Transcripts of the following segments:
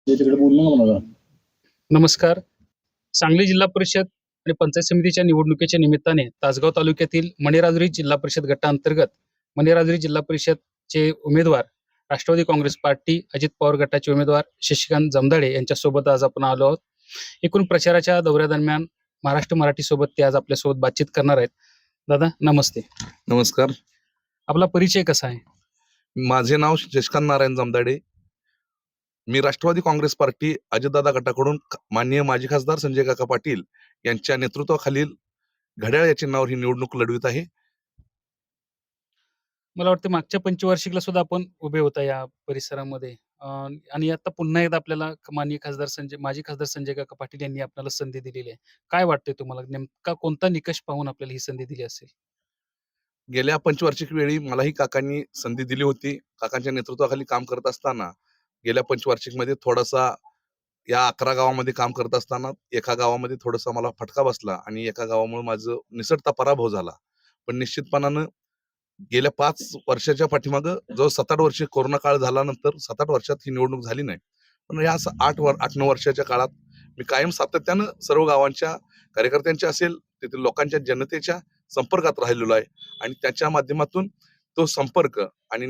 त्याच्याकडे बोलणं ना मला. नमस्कार. सांगली जिल्हा परिषद आणि पंचायत समितीच्या निवडणुकीच्या निमित्ताने तासगाव तालुक्यातील मणेराजुरी जिल्हा परिषद गटाअंतर्गत मणेराजुरी जिल्हा परिषदचे उमेदवार राष्ट्रवादी काँग्रेस पार्टी, अजित पवार गटाचे उमेदवार शशिकांत जमदाडे यांच्यासोबत आज आपण आलो आहोत. एकूण प्रचाराच्या दौऱ्यादरम्यान महाराष्ट्र मराठी सोबत ते आज आपल्यासोबत बातचीत करणार आहेत. दादा नमस्ते. नमस्कार. आपला परिचय कसा आहे? माझे नाव शशिकांत नारायण जमदाडे. मी राष्ट्रवादी काँग्रेस पार्टी अजितदादा गटाकडून माननीय माजी खासदार संजय काका पाटील यांच्या नेतृत्वाखालील घड्याळ या चिन्हावर ही निवडणूक लढवित आहे. मला वाटतं मागच्या पंचवार्षिकला सुद्धा आपण उभे होता या परिसरामध्ये. आणि आता पुन्हा एकदा आपल्याला माजी खासदार संजय काका पाटील यांनी आपल्याला संधी दिलेली आहे. काय वाटतंय तुम्हाला? नेमका कोणता निकष पाहून आपल्याला ही संधी दिली असेल? गेल्या पंचवार्षिक वेळी मलाही काकांनी संधी दिली होती. काकांच्या नेतृत्वाखाली काम करत असताना गेल्या पंचवार्षिक मध्ये थोडासा या 11 गावामध्ये काम करत असताना एका गावामध्ये थोडासा मला फटका बसला आणि एका गावामुळे माझं निसटता पराभव झाला. पण निश्चितपणानं गेल्या 5 वर्षाच्या पाठीमागं जो 7-8 वर्ष कोरोना काळ झाल्यानंतर 7-8 वर्षात ही निवडणूक झाली नाही. पण या 8-9 वर्षाच्या काळात मी कायम सातत्यानं सर्व गावांच्या कार्यकर्त्यांच्या असेल, तेथील लोकांच्या जनतेच्या संपर्कात राहिलेलो आहे आणि त्याच्या माध्यमातून तो संपर्क आणि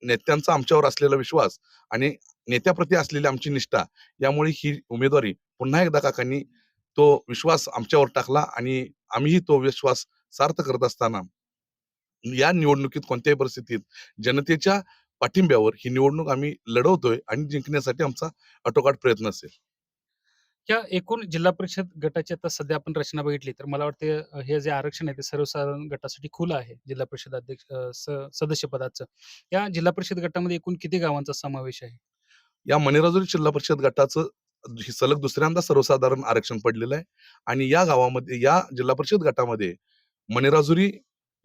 नेत्यांचा आमच्यावर असलेला विश्वास आणि नेत्याप्रती असलेली आमची निष्ठा यामुळे ही उमेदवारी पुन्हा एकदा काकांनी तो विश्वास आमच्यावर टाकला आणि आम्हीही तो विश्वास सार्थ करत असताना या निवडणुकीत कोणत्याही परिस्थितीत जनतेच्या पाठिंब्यावर ही निवडणूक आम्ही लढवतोय आणि जिंकण्यासाठी आमचा आटोकाट प्रयत्न असेल. या एकूण जिल्हा परिषद गटाची आता सध्या आपण रचना बघितली तर मला वाटते हे जे आरक्षण आहे ते सर्वसाधारण गटासाठी खुलं आहे. जिल्हा परिषद अध्यक्ष सदस्य पदाचं. या जिल्हा परिषद गटामध्ये एकूण किती गावांचा समावेश आहे? या मणेराजुरी जिल्हा परिषद गटाचं ही सलग दुसऱ्यांदा सर्वसाधारण आरक्षण पडलेलं आहे आणि या गावामध्ये या जिल्हा परिषद गटामध्ये मणेराजुरी,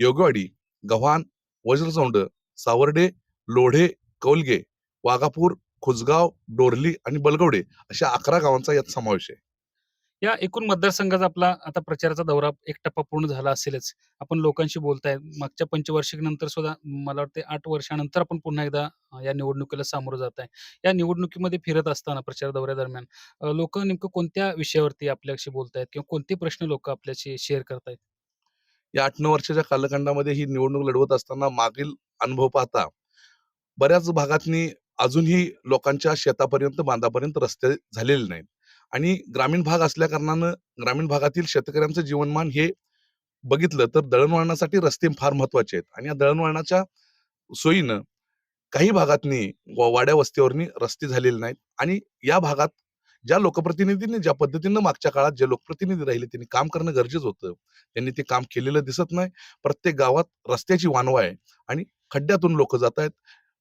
योगवाडी, गव्हाण, वज्रचौंड, सावर्डे, लोढे, कौलगे, वाघापूर, खुसगाव, डोरली आणि बलगवडे अशा 11 गावांचा यात समावेश आहे. या एकूण मतदारसंघाचा आपला आता प्रचाराचा दौरा एक टप्पा पूर्ण झाला असेलच. आपण लोकांशी बोलताय. मागच्या पंचवार्षिक नंतर सुद्धा मला वाटते 8 वर्षानंतर आपण पुन्हा एकदा या निवडणुकीला सामोरं जात आहे. या निवडणुकीमध्ये फिरत असताना प्रचार दौऱ्यादरम्यान लोकं नेमकं कोणत्या विषयावरती आपल्याशी बोलतायत किंवा कोणते प्रश्न लोकं आपल्याशी शेअर करतायत? या 8-9 वर्षाच्या कालखंडामध्ये ही निवडणूक लढवत असताना मागील अनुभव पाहता बऱ्याच भागातनी अजूनही लोकांच्या शेतापर्यंत, बांधापर्यंत रस्ते झालेले नाहीत आणि ग्रामीण भाग असल्या कारणानं ग्रामीण भागातील शेतकऱ्यांचं जीवनमान हे बघितलं तर दळणवळणासाठी रस्ते फार महत्वाचे आहेत आणि या दळणवळणाच्या सोयीनं काही भागातनी वाड्या वस्तीवरनी रस्ते झालेले नाहीत आणि या भागात ज्या लोकप्रतिनिधींनी ज्या पद्धतीनं मागच्या काळात जे लोकप्रतिनिधी राहिले त्यांनी काम करणं गरजेचं होतं. त्यांनी ते काम केलेलं दिसत नाही. प्रत्येक गावात रस्त्याची वानवा आहे आणि खड्ड्यातून लोक जात आहेत.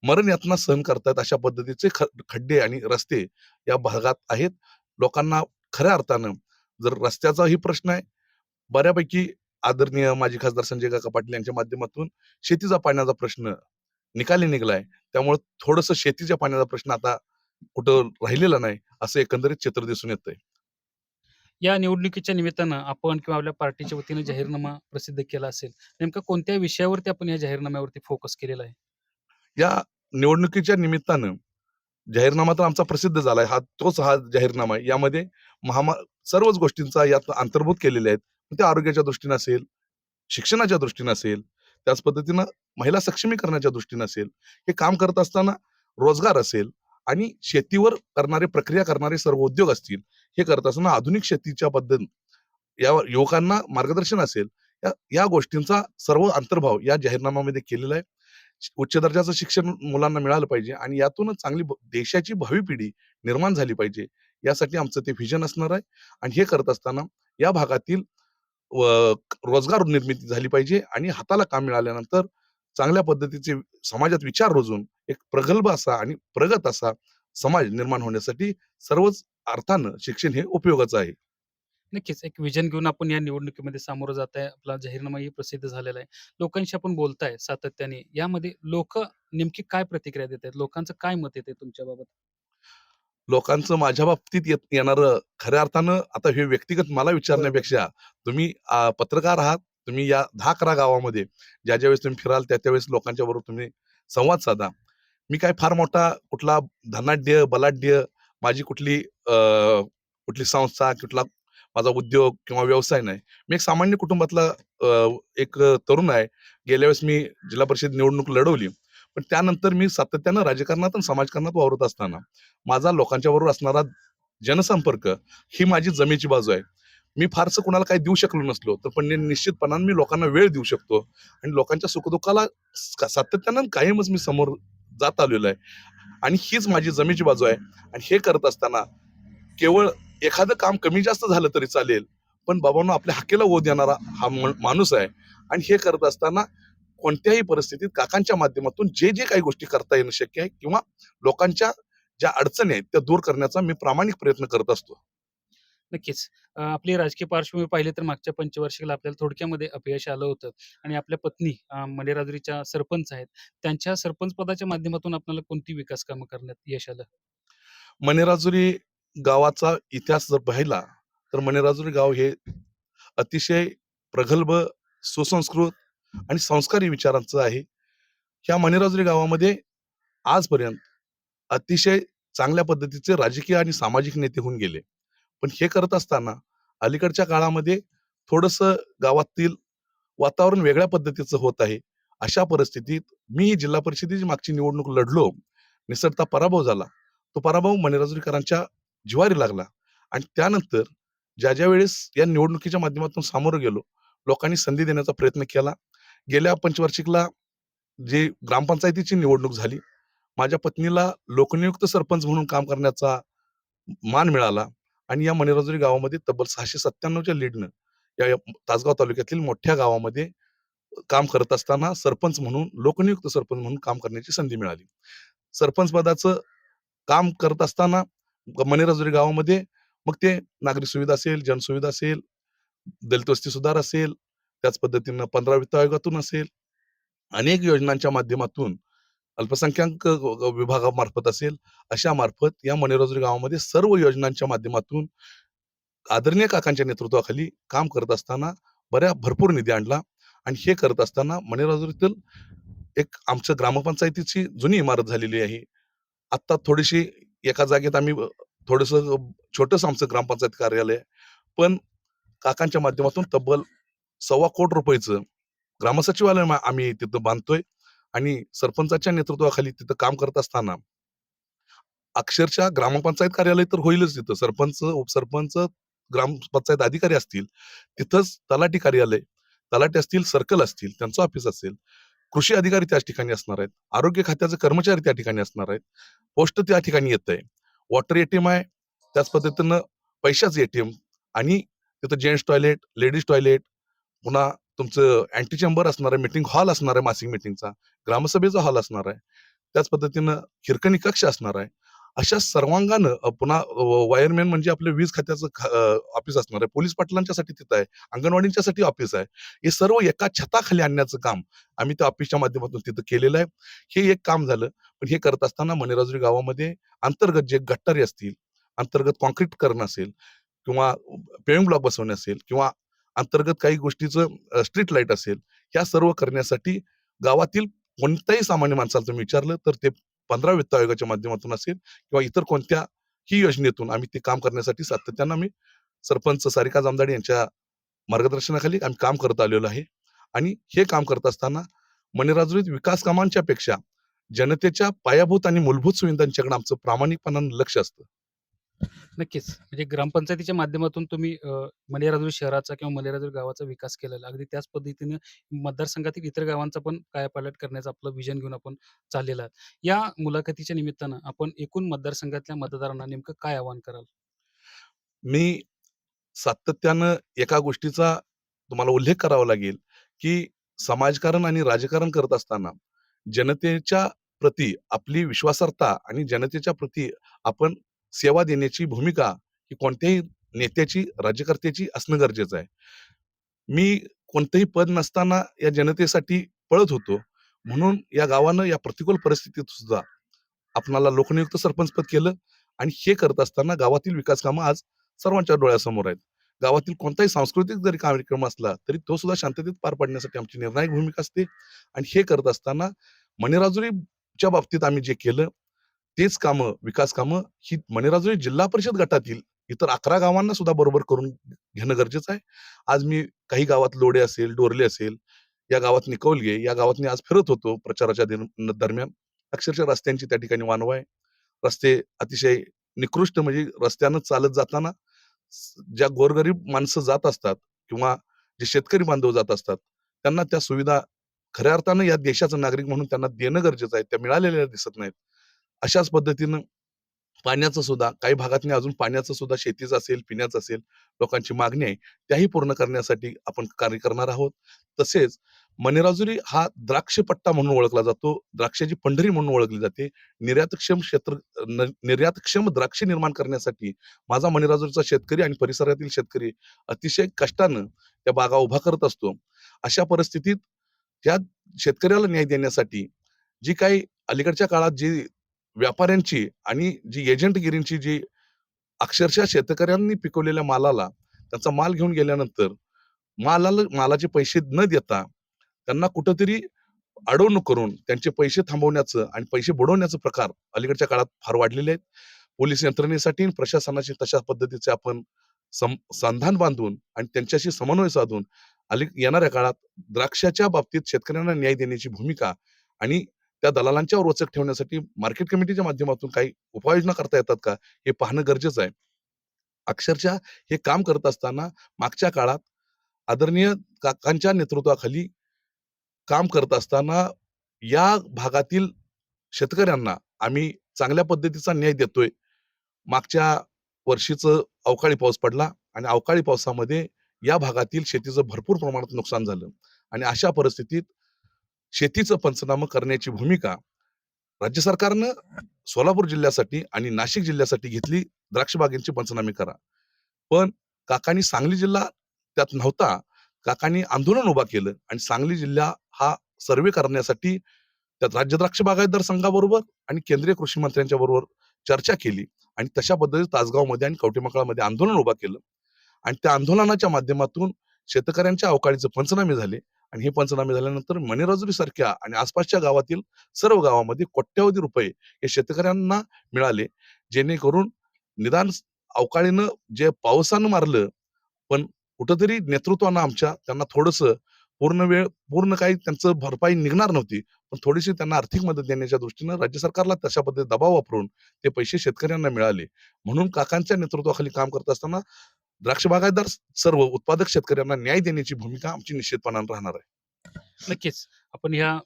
मरण यातना सहन करतायत अशा पद्धतीचे खड्डे आणि रस्ते या भागात आहेत. लोकांना खऱ्या अर्थानं जर रस्त्याचाही प्रश्न आहे, बऱ्यापैकी आदरणीय माजी खासदार संजय काका पाटील यांच्या माध्यमातून शेतीचा पाण्याचा प्रश्न निकाली निघलाय. त्यामुळे थोडंसं शेतीच्या पाण्याचा प्रश्न आता कुठं राहिलेला नाही असं एकंदरीत चित्र दिसून येतंय. या निवडणुकीच्या निमित्तानं आपण किंवा आपल्या पार्टीच्या वतीनं जाहीरनामा प्रसिद्ध केला असेल. नेमका कोणत्या विषयावरती आपण या जाहीरनाम्यावरती फोकस केलेला आहे? या निवडणुकीच्या निमित्तानं जाहीरनामा तर आमचा प्रसिद्ध झालाय. हा जाहीरनामा आहे. यामध्ये सर्वच गोष्टींचा यात अंतर्भूत केलेल्या आहेत. ते आरोग्याच्या दृष्टीने असेल, शिक्षणाच्या दृष्टीने असेल, त्याच पद्धतीनं महिला सक्षमीकरणाच्या दृष्टीने असेल, हे काम करत असताना रोजगार असेल आणि शेतीवर प्रक्रिया करणारे सर्व उद्योग असतील, हे करत असताना आधुनिक शेतीच्या पद्धत यावर युवकांना मार्गदर्शन असेल, या गोष्टींचा सर्व अंतर्भाव या जाहीरनाम्यामध्ये केलेला आहे. उच्च दर्जाचं शिक्षण मुलांना मिळालं पाहिजे आणि यातूनच चांगली देशाची भावी पिढी निर्माण झाली पाहिजे, यासाठी आमचं ते व्हिजन असणार आहे. आणि हे करत असताना या भागातील रोजगार निर्मिती झाली पाहिजे आणि हाताला काम मिळाल्यानंतर चांगल्या पद्धतीचे समाजात विचार रुजून एक प्रगल्भ असा आणि प्रगत असा समाज निर्माण होण्यासाठी सर्वच अर्थानं शिक्षण हे उपयोगाचं आहे. नक्कीच एक विजन घेऊन आपण या निवडणुकीमध्ये सामोरं जात आहे. आपला जाहीरनामाही प्रसिद्ध झालेला आहे. लोकांशी आपण बोलताय सातत्याने. यामध्ये लोकं नेमकी काय प्रतिक्रिया देत आहेत? लोकांचं काय मत येतंय तुमच्याबाबत? लोकांचं माझ्या बाबतीत येणारं खऱ्या अर्थानं आता हे व्यक्तिगत मला विचारण्यापेक्षा तुम्ही पत्रकार आहात. तुम्ही या 10-11 गावामध्ये ज्या-ज्या तुम्ही फिराल त्या-त्यावेळेस लोकांच्या बरोबर तुम्ही संवाद साधा. मी काय फार मोठा कुठला धनाढ्य, बलाढ्य माझी कुठली संस्था, कुठला माझा उद्योग किंवा व्यवसाय नाही. मी एक सामान्य कुटुंबातला एक तरुण आहे. गेल्या वेळेस मी जिल्हा परिषद निवडणूक लढवली. पण त्यानंतर मी सातत्यानं राजकारणात आणि समाजकारणात वावरत असताना माझा लोकांच्या बरोबर असणारा जनसंपर्क ही माझी जमेची बाजू आहे. मी फारसं कुणाला काही देऊ शकलो नसलो, तर पण निश्चितपणाने मी लोकांना वेळ देऊ शकतो आणि लोकांच्या सुखदुःखाला सातत्यानं कायमच मी समोर जात आलेलो आहे आणि हीच माझी जमेची बाजू आहे. आणि हे करत असताना केवळ एखादं काम कमी जास्त झालं तरी चालेल, पण बाबांनो आपल्या हाकेला ओ देणारा हा माणूस आहे. आणि हे करत असताना कोणत्याही परिस्थितीत काकांच्या माध्यमातून जे जे काही गोष्टी करता येणं शक्य आहे किंवा लोकांच्या ज्या अडचणी आहेत त्या दूर करण्याचा मी प्रामाणिक प्रयत्न करत असतो. नक्कीच. आपली राजकीय पार्श्वभूमी पाहिली तर मागच्या पंचवार्षिकला आपल्याला थोडक्यामध्ये अपयश आलं होतं आणि आपल्या पत्नी मणेराजुरीच्या सरपंच आहेत. त्यांच्या सरपंच पदाच्या माध्यमातून आपल्याला कोणती विकास कामं करण्यात यश आलं? मणेराजुरी गावाचा इतिहास जर पाहिला तर मणेराजुरी गाव हे अतिशय प्रगल्भ, सुसंस्कृत आणि संस्कारी विचारांचं आहे. ह्या मणेराजुरी गावामध्ये आजपर्यंत अतिशय चांगल्या पद्धतीचे राजकीय आणि सामाजिक नेते होऊन गेले. पण हे करत असताना अलीकडच्या काळामध्ये थोडंसं गावातील वातावरण वेगळ्या पद्धतीचं होत आहे. अशा परिस्थितीत मी ही जिल्हा परिषदेची मागची निवडणूक लढलो. निसटता पराभव झाला. तो पराभव मणेराजुरीकरांच्या जिव्हारी लागला आणि त्यानंतर ज्या वेळेस या निवडणुकीच्या माध्यमातून सामोरं गेलो, लोकांनी संधी देण्याचा प्रयत्न केला. गेल्या पंचवार्षिकला जी ग्रामपंचायतीची निवडणूक झाली, माझ्या पत्नीला लोकनियुक्त सरपंच म्हणून काम करण्याचा मान मिळाला आणि या मणेराजुरी गावामध्ये तब्बल 697च्या लीडनं या या तासगाव तालुक्यातील मोठ्या गावामध्ये काम करत असताना सरपंच म्हणून, लोकनियुक्त सरपंच म्हणून काम करण्याची संधी मिळाली. सरपंच पदाचं काम करत असताना मणेराजुरी गावामध्ये मग ते नागरी सुविधा असेल, जनसुविधा असेल, दलित वस्ती सुधार असेल, त्याच पद्धतीनं 15 वित्त आयोगातून असेल, अनेक योजनांच्या माध्यमातून अल्पसंख्याक विभागामार्फत असेल, अशा मार्फत या मणेराजुरी गावामध्ये सर्व योजनांच्या माध्यमातून आदरणीय काकांच्या नेतृत्वाखाली काम करत असताना भरपूर निधी आणला आणि हे करत असताना मणेराजुरीतील एक आमचं ग्रामपंचायतीची जुनी इमारत झालेली आहे. आत्ता थोडीशी एका जागेत आम्ही थोडंसं छोटंसं आमचं ग्रामपंचायत कार्यालय आहे. पण काकांच्या माध्यमातून तब्बल ₹1.25 कोटी ग्रामसचिवालय आम्ही तिथं बांधतोय आणि सरपंचाच्या नेतृत्वाखाली तिथं काम करत असताना अक्षरशः ग्रामपंचायत कार्यालय तर होईलच तिथं. सरपंच, उपसरपंच, ग्रामपंचायत अधिकारी असतील. तिथंच तलाठी कार्यालय, तलाठी असतील, सर्कल असतील, त्यांचं ऑफिस असेल. कृषी अधिकारी त्याच ठिकाणी असणार आहेत. आरोग्य खात्याचे कर्मचारी त्या ठिकाणी असणार आहेत. पोस्ट त्या ठिकाणी येतंय. वॉटर एटीएम आहे. त्याच पद्धतीनं पैशाचं एटीएम आणि तिथं जेंट्स टॉयलेट, लेडीज टॉयलेट, पुन्हा तुमचं अँटी चेंबर असणार आहे, मीटिंग हॉल असणार आहे मासिक मीटिंगचा, ग्रामसभेचा हॉल असणार आहे. त्याच पद्धतीनं हिरकणी कक्ष असणार आहे. अशा सर्वांगानं पुन्हा वायरमॅन म्हणजे आपलं वीज खात्याचं ऑफिस असणार आहे. पोलीस पाटलांच्यासाठी तिथं आहे. अंगणवाडींच्यासाठी ऑफिस आहे. हे सर्व एका छताखाली आणण्याचं काम आम्ही त्या ऑफिसच्या माध्यमातून तिथं केलेलं आहे. हे एक काम झालं. पण हे करत असताना मणेराजुरी गावामध्ये अंतर्गत जे गटारी असतील, अंतर्गत काँक्रीट करणं असेल किंवा पेविंग ब्लॉक बसवणे असेल किंवा अंतर्गत काही गोष्टीचं स्ट्रीट लाईट असेल, ह्या सर्व करण्यासाठी गावातील कोणत्याही सामान्य माणसाला तुम्ही विचारलं तर ते 15 वित्त आयोगाच्या माध्यमातून असेल किंवा इतर कोणत्याही योजनेतून आम्ही ते काम करण्यासाठी सातत्यानं आम्ही सरपंच सारिका जामदाडे यांच्या मार्गदर्शनाखाली आम्ही काम करत आलेलो आहे. आणि हे काम करत असताना मणेराजुरीत विकास कामांच्या पेक्षा जनतेच्या पायाभूत आणि मूलभूत सुविधांच्याकडे आमचं प्रामाणिकपणानं लक्ष असतं. नक्कीच. म्हणजे ग्रामपंचायतीच्या माध्यमातून तुम्ही मणेराजुरी शहराचा किंवा मणेराजुरी गावाचा विकास केलेला. अगदी त्याच पद्धतीने मतदारसंघातील इतर गावांचा पण कायापालट करण्याचं आपलं व्हिजन घेऊन आपण चाललेला आहात. या मुलाखतीच्या निमित्तानं आपण एकूण मतदारसंघातल्या मतदारांना नेमकं काय आवाहन कराल? मी सातत्यानं एका गोष्टीचा तुम्हाला उल्लेख करावा लागेल, की समाजकारण आणि राजकारण करत असताना जनतेच्या प्रती आपली विश्वासार्हता आणि जनतेच्या प्रती आपण सेवा देण्याची भूमिका ही कोणत्याही नेत्याची, राज्यकर्त्याची असणं गरजेचं आहे. मी कोणतंही पद नसताना या जनतेसाठी पळत होतो. म्हणून या गावानं या प्रतिकूल परिस्थितीत सुद्धा आपणाला लोकनियुक्त सरपंचपद केलं आणि हे करत असताना गावातील विकास कामं आज सर्वांच्या डोळ्यासमोर आहेत. गावातील कोणताही सांस्कृतिक जरी कार्यक्रम असला, तरी तो सुद्धा शांततेत पार पाडण्यासाठी आमची निर्णायक भूमिका असते आणि हे करत असताना मणेराजुरीच्या बाबतीत आम्ही जे केलं, तेच कामं, विकास कामं ही मणिराजुरी जिल्हा परिषद गटातील इतर 11 गावांना सुद्धा बरोबर करून घेणं गरजेचं आहे. आज मी काही गावात लोढे असेल, डोरले असेल, या गावात निकौलगे, या गावात मी आज फिरत होतो प्रचाराच्या दरम्यान. अक्षरशः रस्त्यांची त्या ठिकाणी वानवा आहे. रस्ते अतिशय निकृष्ट, म्हणजे रस्त्यानं चालत जाताना ज्या गोरगरीब माणसं जात असतात किंवा जे शेतकरी बांधव जात असतात, त्यांना त्या सुविधा खऱ्या अर्थानं या देशाचा नागरिक म्हणून त्यांना देणं गरजेचं आहे. त्या मिळालेल्या दिसत नाहीत. अशाच पद्धतीनं पाण्याचं सुद्धा काही भागातनी अजून पाण्याचं सुद्धा शेतीचं असेल, पिण्याचं असेल, लोकांची मागणी आहे, त्याही पूर्ण करण्यासाठी आपण कार्य करणार आहोत. तसेच मणिराजुरी हा द्राक्ष पट्टा म्हणून ओळखला जातो. द्राक्षाची पंढरी म्हणून ओळखली जाते. निर्यातक्षम क्षेत्र निर्यातक्षम द्राक्ष निर्माण करण्यासाठी माझा मणिराजुरीचा शेतकरी आणि परिसरातील शेतकरी अतिशय कष्टानं त्या बागा उभा करत असतो. अशा परिस्थितीत त्या शेतकऱ्याला न्याय देण्यासाठी जी काही अलीकडच्या काळात जी व्यापाऱ्यांची आणि जी एजंटगिरीची जी अक्षरशः शेतकऱ्यांनी पिकवलेल्या मालाला त्यांचा माल घेऊन गेल्यानंतर मालाचे पैसे न देता त्यांना कुठंतरी अडवणूक करून त्यांचे पैसे थांबवण्याचं आणि पैसे बुडवण्याचं प्रकार अलीकडच्या काळात फार वाढलेले आहेत. पोलीस यंत्रणेसाठी आणि प्रशासनाची तशा पद्धतीचे आपण संधान बांधून आणि त्यांच्याशी समन्वय साधून येणाऱ्या काळात द्राक्षाच्या बाबतीत शेतकऱ्यांना न्याय देण्याची भूमिका आणि त्या दलालांच्यावर वचक ठेवण्यासाठी मार्केट कमिटीच्या माध्यमातून काही उपाययोजना करता येतात का, हे पाहणं गरजेचं आहे. अक्षरशः हे काम करत असताना मागच्या काळात आदरणीय काकांच्या नेतृत्वाखाली काम करत असताना या भागातील शेतकऱ्यांना आम्ही चांगल्या पद्धतीचा न्याय देतोय. मागच्या वर्षीचं अवकाळी पाऊस पडला आणि अवकाळी पावसामध्ये या भागातील शेतीचं भरपूर प्रमाणात नुकसान झालं आणि अशा परिस्थितीत शेतीचं पंचनामा करण्याची भूमिका राज्य सरकारनं सोलापूर जिल्ह्यासाठी आणि नाशिक जिल्ह्यासाठी घेतली. द्राक्ष बागेंचे पंचनामे करा. पण काकांनी सांगली जिल्हा त्यात नव्हता. काकांनी आंदोलन उभा केलं आणि सांगली जिल्हा हा सर्व्हे करण्यासाठी त्यात राज्य द्राक्ष बागायतदार संघाबरोबर आणि केंद्रीय कृषी मंत्र्यांच्या बरोबर चर्चा केली आणि तशा पद्धतीने तासगावमध्ये आणि कवठेमंकाळमध्ये आंदोलन उभा केलं आणि त्या आंदोलनाच्या माध्यमातून शेतकऱ्यांच्या अवकाळीचे पंचनामे झाले आणि हे पंचनामे झाल्यानंतर मणिराजुरी सारख्या आणि आसपासच्या गावातील सर्व गावामध्ये कोट्यावधी रुपये हे शेतकऱ्यांना मिळाले, जेणेकरून निदान अवकाळीनं जे पावसानं मारलं, पण कुठंतरी नेतृत्वानं आमच्या त्यांना थोडंसं पूर्ण काही त्यांचं भरपाई निघणार नव्हती, पण थोडीशी त्यांना आर्थिक मदत देण्याच्या दृष्टीनं राज्य सरकारला तशा पद्धतीने दबाव वापरून ते पैसे शेतकऱ्यांना मिळाले. म्हणून काकांच्या नेतृत्वाखाली काम करत असताना द्राक्ष बागायतदार सर्व उत्पादक शेतकऱ्यांना न्याय देण्याची भूमिका आमची निश्चितपणाने राहणार आहे. नक्कीच. आपण ह्या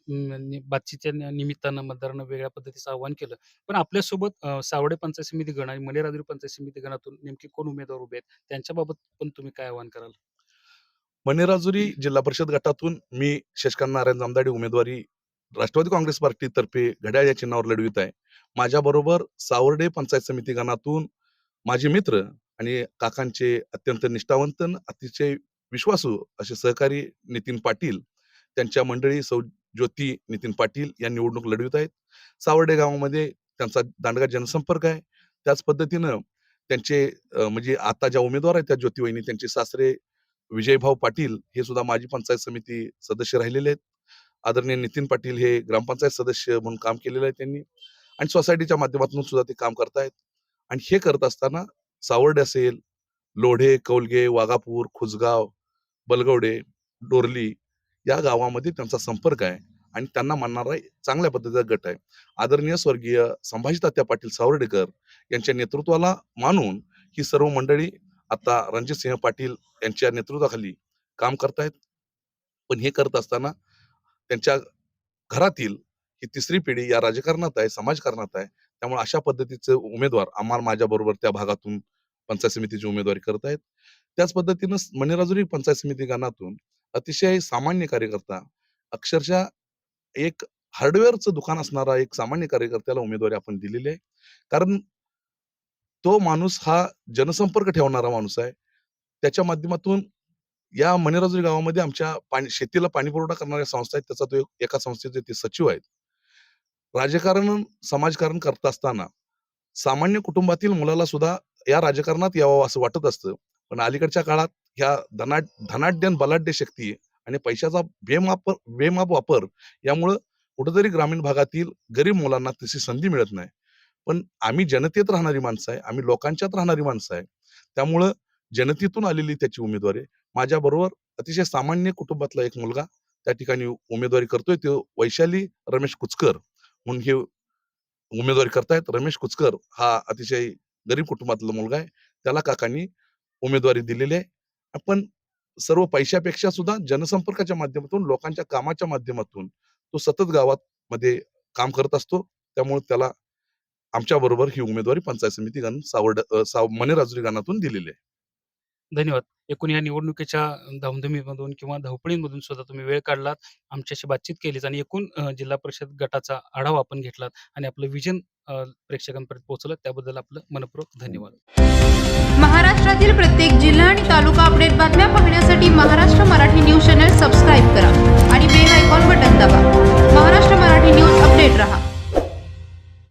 बातचीतच्या निमित्तानं मतदारांना वेगळ्या पद्धतीचं आवाहन केलं. पण आपल्यासोबत सावर्डे पंचायत समिती गण आणि मणिराजुरी पंचायत समिती गणातून नेमके कोण उमेदवार उभे आहेत? त्यांच्याबाबत पण तुम्ही काय आवाहन कराल? मणिराजुरी जिल्हा परिषद गटातून मी शशिकांत नारायण जामदाडे उमेदवारी राष्ट्रवादी काँग्रेस पार्टीतर्फे घड्याळ या चिन्हावर लढवित आहे. माझ्याबरोबर सावर्डे पंचायत समिती गणातून माझे मित्र आणि काकांचे अत्यंत निष्ठावंत अन अतिशय विश्वासू असे सहकारी नितीन पाटील, त्यांच्या मंडळी सौ ज्योती नितीन पाटील या निवडणूक लढवित आहेत. सावर्डे गावामध्ये त्यांचा दांडगा जनसंपर्क आहे. त्याच पद्धतीनं त्यांचे म्हणजे आता ज्या उमेदवार आहेत त्या ज्योती वहिनी, त्यांचे सासरे विजयभाऊ पाटील हे सुद्धा माजी पंचायत समिती सदस्य राहिलेले आहेत. आदरणीय नितीन पाटील हे ग्रामपंचायत सदस्य म्हणून काम केलेलं आहे त्यांनी आणि सोसायटीच्या माध्यमातून सुद्धा ते काम करतायत. आणि हे करत असताना सावर्डे असेल, लोढे, कौलगे, वाघापूर, खुसगाव, बलगवडे, डोरली या गावामध्ये त्यांचा संपर्क आहे आणि त्यांना मानणारा चांगल्या पद्धतीचा गट आहे. आदरणीय स्वर्गीय संभाजी तात्या पाटील सावर्डेकर यांच्या नेतृत्वाला मानून ही सर्व मंडळी आता रणजितसिंह पाटील यांच्या नेतृत्वाखाली काम करतायत. पण हे करत असताना त्यांच्या घरातील ही तिसरी पिढी या राजकारणात आहे, समाजकारणात आहे. त्यामुळे अशा पद्धतीचे उमेदवार माझ्या बरोबर त्या भागातून पंचायत समितीची उमेदवारी करत आहेत. त्याच पद्धतीनं मणिराजुरी पंचायत समिती गणातून अतिशय सामान्य कार्यकर्ता, अक्षरशः एक हार्डवेअरचं दुकान असणारा एक सामान्य कार्यकर्त्याला उमेदवारी आपण दिलेली आहे. कारण तो माणूस हा जनसंपर्क ठेवणारा माणूस आहे. त्याच्या माध्यमातून या मणिराजुरी गावामध्ये आमच्या शेतीला पाणी पुरवठा करणाऱ्या संस्था आहेत, त्याचा तो एका संस्थेचे ते सचिव आहेत. राजकारण, समाजकारण करत असताना सामान्य कुटुंबातील मुलाला सुद्धा या राजकारणात यावं असं वाटत असतं. पण अलीकडच्या काळात ह्या धनाढ्य आणि बलाढ्य शक्ती आणि पैशाचा बेमाप वापर यामुळं कुठेतरी ग्रामीण भागातील गरीब मुलांना तशी संधी मिळत नाही. पण आम्ही जनतेत राहणारी माणसं आहे, आम्ही लोकांच्यात राहणारी माणसं आहे. त्यामुळं जनतेतून आलेली त्याची उमेदवारी आहे. माझ्याबरोबर अतिशय सामान्य कुटुंबातला एक मुलगा त्या ठिकाणी उमेदवारी करतोय. तो वैशाली रमेश कुचकर म्हणून हे उमेदवारी करतायत. रमेश कुचकर हा अतिशय गरीब कुटुंबातला मुलगा आहे. त्याला काकांनी उमेदवारी दिलेली आहे. आपण सर्व पैशापेक्षा सुद्धा जनसंपर्काच्या माध्यमातून, लोकांच्या कामाच्या माध्यमातून तो सतत मध्ये काम करत असतो. त्यामुळे त्याला आमच्याबरोबर ही उमेदवारी पंचायत समिती गण मणेराजुरी गणातून दिलेली आहे. धन्यवाद. एकूण या निवडणुकीच्या धामधुमीमधून किंवा धावपळीमधून सुद्धा तुम्ही वेळ काढलात, आमच्याशी बातचीत केलीच आणि एकूण जिल्हा परिषद गटाचा आढावा आपण घेतलात आणि आपलं विजन प्रेक्षकांपर्यंत पोहोचलं. त्याबद्दल आपलं मनःपूर्वक धन्यवाद. महाराष्ट्रातील प्रत्येक जिल्हा आणि तालुका अपडेट बातम्या पाहण्यासाठी Maharashtra Marathi news channel subscribe करा आणि बेल आयकॉन बटन दाबा.